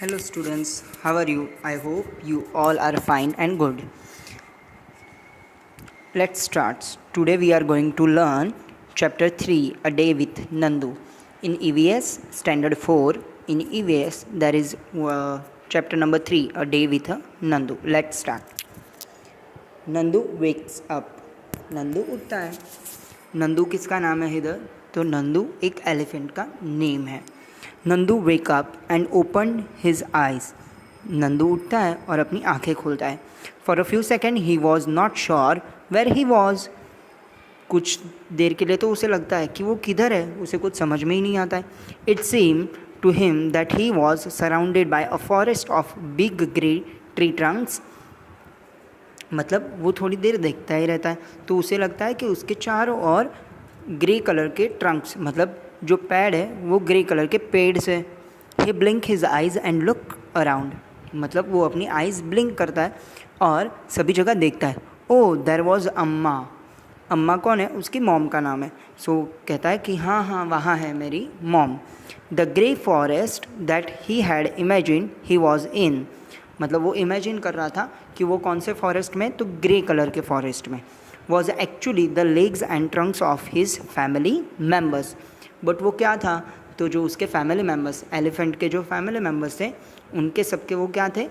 Hello students, how are you? I hope you all are fine and good. Let's start. Today we are going to learn chapter 3, A Day with Nandu. In EVS standard 4, in EVS there is chapter number 3, A Day with Nandu. Let's start. Nandu wakes up. Nandu उठता है. नंदू किसका नाम है इधर? तो नंदू एक elephant का name है. Nandu wake up and open his eyes. Nandu उठता है और अपनी आंखें खोलता है. For a few second he was not sure where he was. कुछ देर के लिए तो उसे लगता है कि वो किधर है, उसे कुछ समझ में ही नहीं आता है. It seem to him that he was surrounded by a forest of big grey tree trunks. मतलब वो थोड़ी देर देखता ही रहता है तो उसे लगता है कि उसके चारों ओर ग्रे कलर के ट्रंक्स, मतलब जो पेड़ है वो ग्रे कलर के पेड़ से. He blink his eyes and look around. मतलब वो अपनी आइज़ ब्लिंक करता है और सभी जगह देखता है. ओह देयर वॉज अम्मा. अम्मा कौन है? उसकी मॉम का नाम है. सो कहता है कि हाँ हाँ वहाँ है मेरी mom. The grey forest that he had imagine he was in. मतलब वो इमेजिन कर रहा था कि वो कौन से फॉरेस्ट में, तो ग्रे कलर के फॉरेस्ट में. Was actually the legs and Trunks of his family members. But वो क्या था? तो जो उसके फैमिली मेम्बर्स, एलिफेंट के जो फैमिली मेम्बर्स थे उनके सबके वो क्या थे?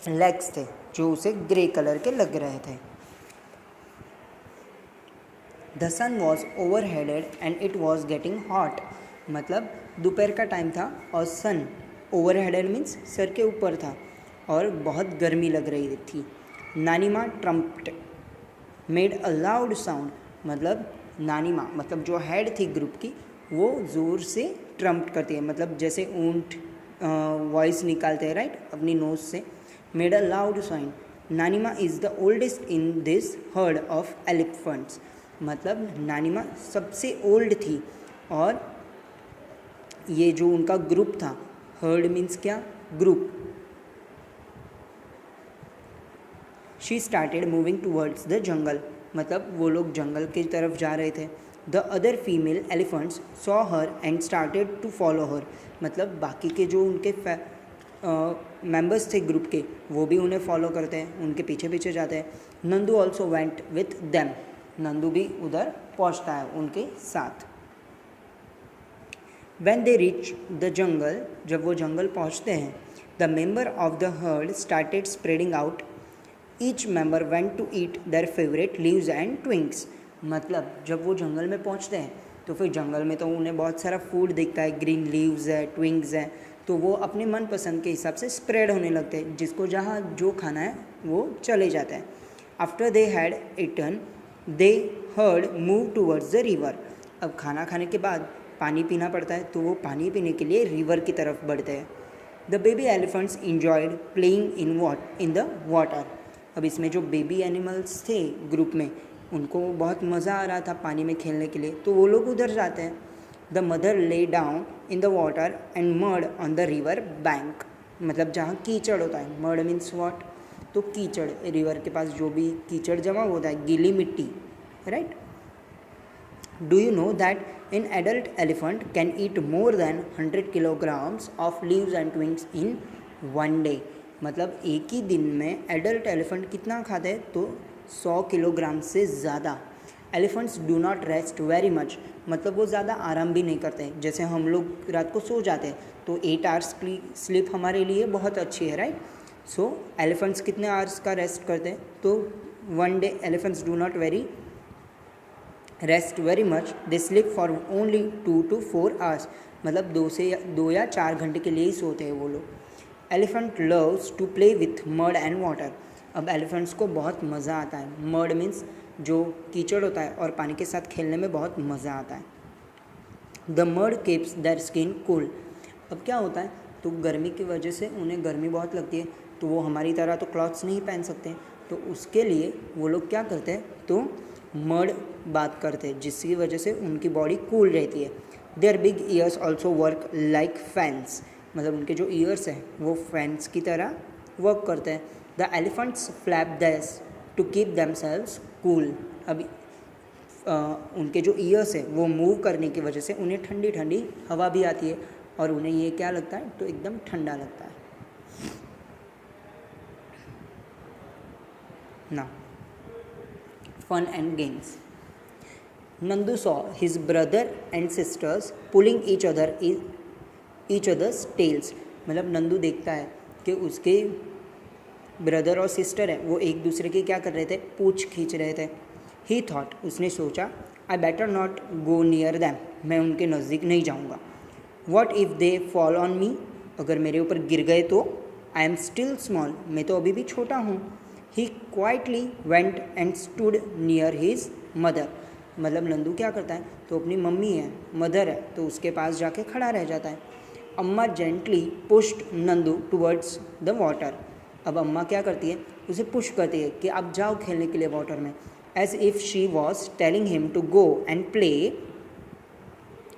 लेग्स थे जो उसे ग्रे कलर के लग रहे थे. The sun was over headed and it was getting hot. मतलब दोपहर का टाइम था और सन ओवर हेडेड मीन्स सर के ऊपर था और बहुत गर्मी लग रही थी. Nanima trumpeted made a loud sound. मतलब नानीमा मतलब जो हेड थी ग्रुप की वो ज़ोर से ट्रम्प्ट करती है, मतलब जैसे ऊंट वॉइस निकालते हैं राइट अपनी नोज से. Made a loud sound. Nanima is the oldest in this herd of elephants. मतलब नानीमा सबसे ओल्ड थी और ये जो उनका ग्रुप था, हर्ड मीन्स क्या? Group. She started moving towards the jungle. मतलब वो लोग जंगल की तरफ जा रहे थे. The other female elephants saw her and started to follow her. मतलब बाकी के जो उनके मेंबर्स थे ग्रुप के वो भी उन्हें फॉलो करते हैं, उनके पीछे पीछे जाते हैं. Nandu also went with them. Nandu भी उधर पहुंचता है उनके साथ. When they reach the jungle, जब वो जंगल पहुँचते हैं, the member of the herd started spreading out. Each member went to eat their favorite leaves and twigs. मतलब जब वो जंगल में पहुँचते हैं तो फिर जंगल में तो उन्हें बहुत सारा फूड दिखता है, ग्रीन लीव्स है, ट्विग्स है, तो वो अपने मनपसंद के हिसाब से स्प्रेड होने लगते हैं. जिसको जहाँ जो खाना है वो चले जाते हैं. After they had eaten they heard move towards the river. अब खाना खाने के बाद पानी पीना पड़ता है तो वो पानी पीने के लिए रिवर की तरफ बढ़ते हैं. The baby elephants enjoyed playing in the water. अब इसमें जो बेबी एनिमल्स थे ग्रुप में उनको बहुत मज़ा आ रहा था पानी में खेलने के लिए, तो वो लोग उधर जाते हैं. The mother lay down in the water and mud on the river bank. मतलब जहाँ कीचड़ होता है, मड मीन्स वॉट? तो कीचड़, रिवर के पास जो भी कीचड़ जमा होता है, गीली मिट्टी, right. Do you know that an adult elephant can eat more than 100 kilograms of leaves and twigs in one day? मतलब एक ही दिन में एडल्ट एलिफेंट कितना खाते हैं? तो 100 किलोग्राम से ज़्यादा. Elephants do not rest very much. मतलब वो ज़्यादा आराम भी नहीं करते. जैसे हम लोग रात को सो जाते हैं तो 8 आवर्स की स्लीप हमारे लिए बहुत अच्छी है, राइट. सो एलिफेंट्स कितने आवर्स का रेस्ट करते हैं? तो one day elephants do not rest very much. They sleep for only 2 to 4 hours. मतलब 2 या 4 घंटे के लिए ही सोते हैं वो लोग. Elephant loves to play with mud and water. अब एलिफेंट्स को बहुत मज़ा आता है. मड मीन्स जो कीचड़ होता है और पानी के साथ खेलने में बहुत मज़ा आता है. The mud keeps their skin cool. अब क्या होता है, तो गर्मी की वजह से उन्हें गर्मी बहुत लगती है, तो वो हमारी तरह तो क्लॉथ्स नहीं पहन सकते, तो उसके लिए वो लोग क्या करते हैं, तो मड बात करते हैं जिसकी वजह से उनकी बॉडी कूल रहती है. Their big ears also work like fans. मतलब उनके जो ईयर्स हैं वो फैंस की तरह वर्क करते हैं. The elephants flap theirs to keep themselves cool. अभी उनके जो ईयर्स हैं वो मूव करने की वजह से उन्हें ठंडी ठंडी हवा भी आती है और उन्हें ये क्या लगता है, तो एकदम ठंडा लगता है ना। Fun and games. Nandu saw his brother and sisters pulling each others tails. मतलब नंदू देखता है कि उसके ब्रदर और सिस्टर है वो एक दूसरे की क्या कर रहे थे, पूछ खींच रहे थे। ही थॉट, उसने सोचा, I better not go near them, मैं उनके नज़दीक नहीं जाऊँगा। What if they fall on me, अगर मेरे ऊपर गिर गए तो। आई एम स्टिल स्मॉल, मैं तो अभी भी छोटा हूँ। He quietly went and stood near his mother. मतलब नंदू क्या करता है, तो अपनी मम्मी है, मदर है, तो उसके पास जाके खड़ा रह जाता है। अम्मा gently pushed Nandu towards the water. अब अम्मा क्या करती है, उसे पुश करती है कि आप जाओ खेलने के लिए वाटर में, as if she was telling him to go and play.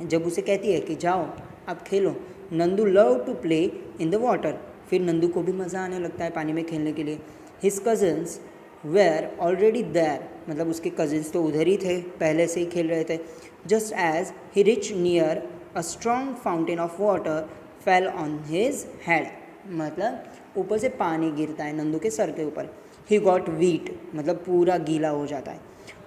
जब उसे कहती है कि जाओ आप खेलो, Nandu love to play in the water, फिर नंदू को भी मज़ा आने लगता है पानी में खेलने के लिए। His cousins were already there, मतलब उसके कज़न्स तो उधर ही थे, पहले से ही खेल रहे थे। Just as he reach near a strong fountain of water fell on his head. मतलब ऊपर से पानी गिरता है नंदू के सर के ऊपर। ही गॉट वीट, मतलब पूरा गीला हो जाता है।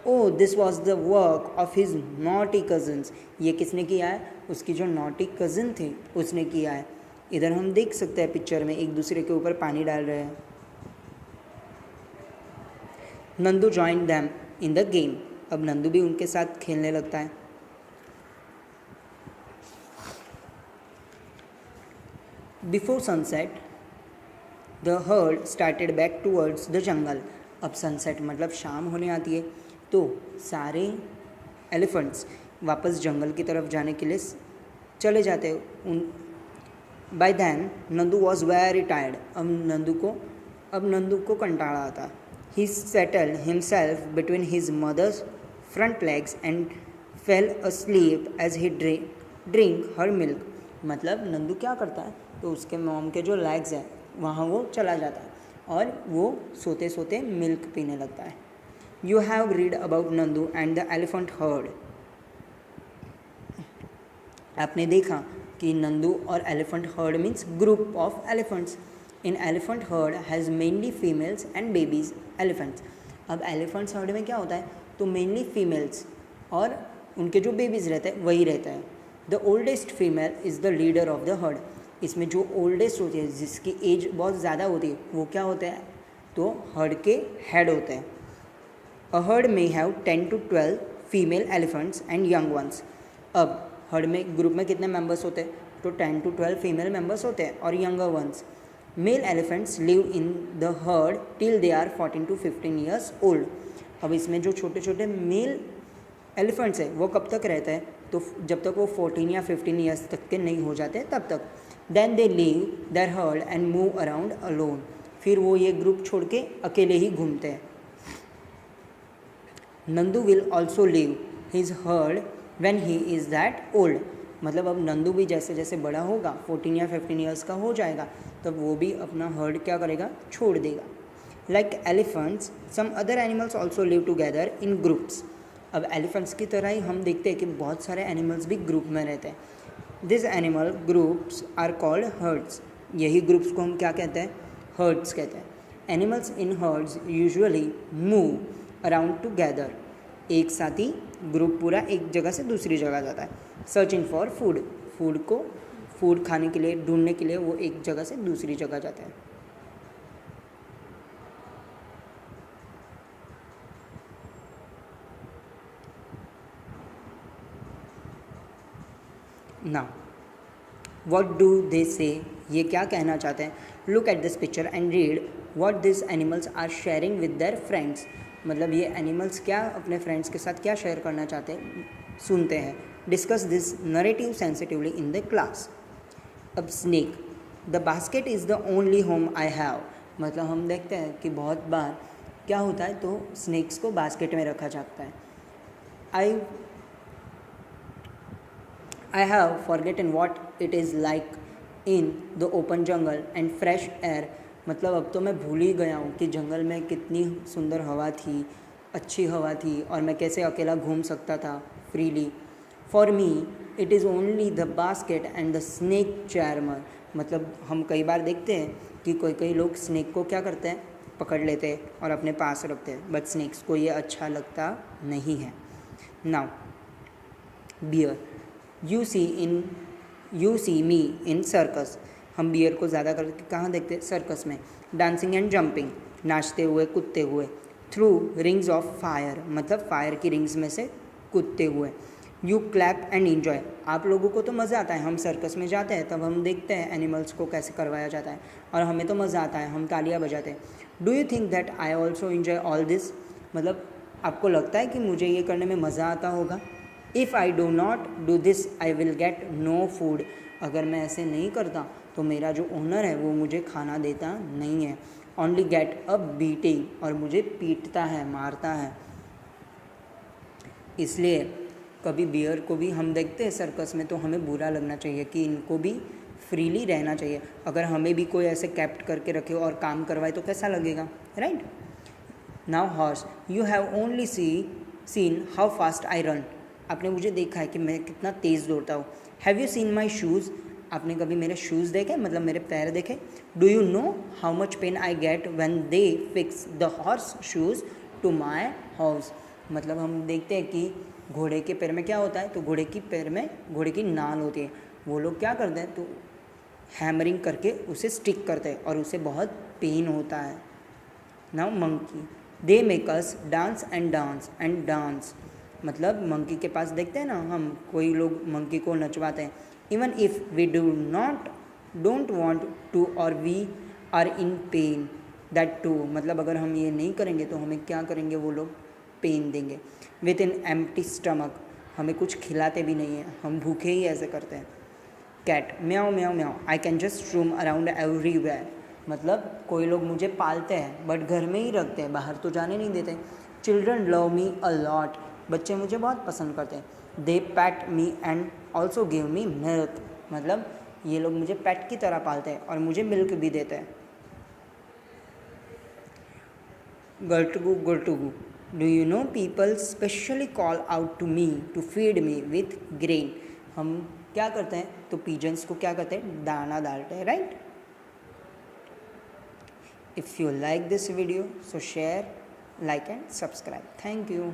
Oh this was the work of his naughty cousins. ये किसने किया है, उसकी जो नॉटी कज़न थे उसने किया है। इधर हम देख सकते हैं पिक्चर में एक दूसरे के ऊपर पानी डाल रहे हैं। Nandu join them in the game. अब नंदू भी उनके साथ खेलने लगता है। Before sunset the heard started back towards the जंगल। अब सनसेट मतलब शाम होने आती है, तो सारे एलिफेंट्स वापस जंगल की तरफ जाने के लिए चले जाते हैं। By then Nandu was very tired. अब नंदू को कंटाला आता। He settled himself between his mother's front legs and fell asleep as he drink her milk. मतलब नंदू क्या करता है, तो उसके मॉम के जो लेग्स हैं वहाँ वो चला जाता है और वो सोते सोते मिल्क पीने लगता है। You have read about Nandu and the elephant heard. आपने देखा कि नंदू और elephant heard means group of elephants. In elephant heard has mainly females and babies elephants. अब एलिफेंट्स हर्ड में क्या होता है, तो मेनली फीमेल्स और उनके जो बेबीज़ रहते हैं वही रहता है। The oldest female is the leader of the heard. इसमें जो ओल्डेस्ट होती है, जिसकी एज बहुत ज़्यादा होती है, वो क्या होते हैं, तो हर्ड के हेड होते हैं। अ हर्ड में have 10 to 12 female elephants and young ones. अब हर्ड में ग्रुप में कितने मेंबर्स होते हैं, तो 10 to 12 फीमेल मेंबर्स होते हैं और younger ones. Male elephants live in the herd till they are 14 to 15 years old. अब इसमें जो छोटे छोटे मेल एलिफेंट्स हैं वो कब तक रहते हैं, तो जब तक वो 14 या 15 ईयर्स तक के नहीं हो जाते तब तक। Then they leave their herd and move around alone. फिर वो ये ग्रुप छोड़ के अकेले ही घूमते हैं। Nandu will also leave his heard when he is that old. मतलब अब नंदू भी जैसे जैसे बड़ा होगा, 14 या 15 ईयर्स का हो जाएगा, तब वो भी अपना हर्ड क्या करेगा, छोड़ देगा। Like elephants some other animals also live together in groups. अब एलिफेंट्स की तरह ही हम देखते हैं कि बहुत सारे एनिमल्स भी ग्रुप में रहते हैं। This animal groups are called herds. यही ग्रुप्स को हम क्या कहते हैं, हर्ड्स कहते हैं। Animals in herds usually move around together. एक साथ ही ग्रुप पूरा एक जगह से दूसरी जगह जाता है। सर्चिंग फॉर फूड, फूड खाने के लिए, ढूंढने के लिए वो एक जगह से दूसरी जगह जाता है। नाउ व्हाट डू दे से, ये क्या कहना चाहते हैं। Look at this picture and read what this animals are sharing with their friends. मतलब ये एनिमल्स क्या अपने फ्रेंड्स के साथ क्या शेयर करना चाहते हैं, सुनते हैं। Discuss this narrative sensitively in the class. अब snake, the basket is the only home I have. मतलब हम देखते हैं कि बहुत बार क्या होता है, तो स्नेक्स को बास्केट में रखा जाता है। I have forgotten what it is like in the open jungle and fresh air। मतलब अब तो मैं भूल ही गया हूँ कि जंगल में कितनी सुंदर हवा थी, अच्छी हवा थी, और मैं कैसे अकेला घूम सकता था freely. For me it is only the basket and the snake charmer. मतलब हम कई बार देखते हैं कि कोई लोग स्नेक को क्या करते हैं, पकड़ लेते हैं और अपने पास रखते हैं, बट स्नेक्स को ये अच्छा लगता नहीं है। Now bear, you see me in circus. हम बियर को ज़्यादा करके कहाँ देखते हैं, सर्कस में। डांसिंग एंड जंपिंग, नाचते हुए कूदते हुए। थ्रू रिंग्स ऑफ फायर, मतलब फायर की रिंग्स में से कूदते हुए। यू क्लैप एंड इन्जॉय, आप लोगों को तो मज़ा आता है, हम सर्कस में जाते हैं तब हम देखते हैं एनिमल्स को कैसे करवाया जाता है और हमें तो मज़ा आता है, हम तालियां बजाते हैं। Do you think that I also enjoy all this, मतलब आपको लगता है कि मुझे ये करने में मज़ा आता होगा। If I do not do this I will get no food, अगर मैं ऐसे नहीं करता तो मेरा जो ओनर है वो मुझे खाना देता नहीं है। ओनली गेट अ बीटिंग, और मुझे पीटता है, मारता है। इसलिए कभी बियर को भी हम देखते हैं सर्कस में तो हमें बुरा लगना चाहिए कि इनको भी फ्रीली रहना चाहिए। अगर हमें भी कोई ऐसे कैप्ट करके रखे और काम करवाए तो कैसा लगेगा, right. Now horse, you have only seen how fast I run, आपने मुझे देखा है कि मैं कितना तेज़ दौड़ता हूँ। Have you seen my shoes, आपने कभी मेरे शूज़ देखे, मतलब मेरे पैर देखे। Do you know how much pain I get when they fix the horse shoes to my house, मतलब हम देखते हैं कि घोड़े के पैर में क्या होता है, तो घोड़े की पैर में घोड़े की नाल होती है, वो लोग क्या करते हैं तो हैमरिंग करके उसे स्टिक करते हैं और उसे बहुत पेन होता है। Now monkey, they make us dance and dance, मतलब मंकी के पास देखते हैं ना हम, कोई लोग मंकी को नचवाते हैं। Even if we don't want to और we are in pain that too, मतलब अगर हम ये नहीं करेंगे तो हमें क्या करेंगे, वो लोग पेन देंगे। विथ इन एम्प्टी स्टमक, हमें कुछ खिलाते भी नहीं हैं, हम भूखे ही ऐसे करते हैं। Cat, meow meow meow I can just roam around everywhere, मतलब कोई लोग मुझे पालते हैं बट घर में ही रखते हैं, बाहर तो जाने नहीं देते। Children love me a lot, बच्चे मुझे बहुत पसंद करते हैं। They pat me and also give me milk, मतलब ये लोग मुझे पेट की तरह पालते हैं और मुझे मिल्क भी देते हैं। गर्टुगु गुर्टुगु, do you know people especially call out to me to feed me with grain, हम क्या करते हैं तो पिजन्स को क्या करते हैं, दाना डालते हैं, right. If you like this video so share, like and subscribe. Thank you.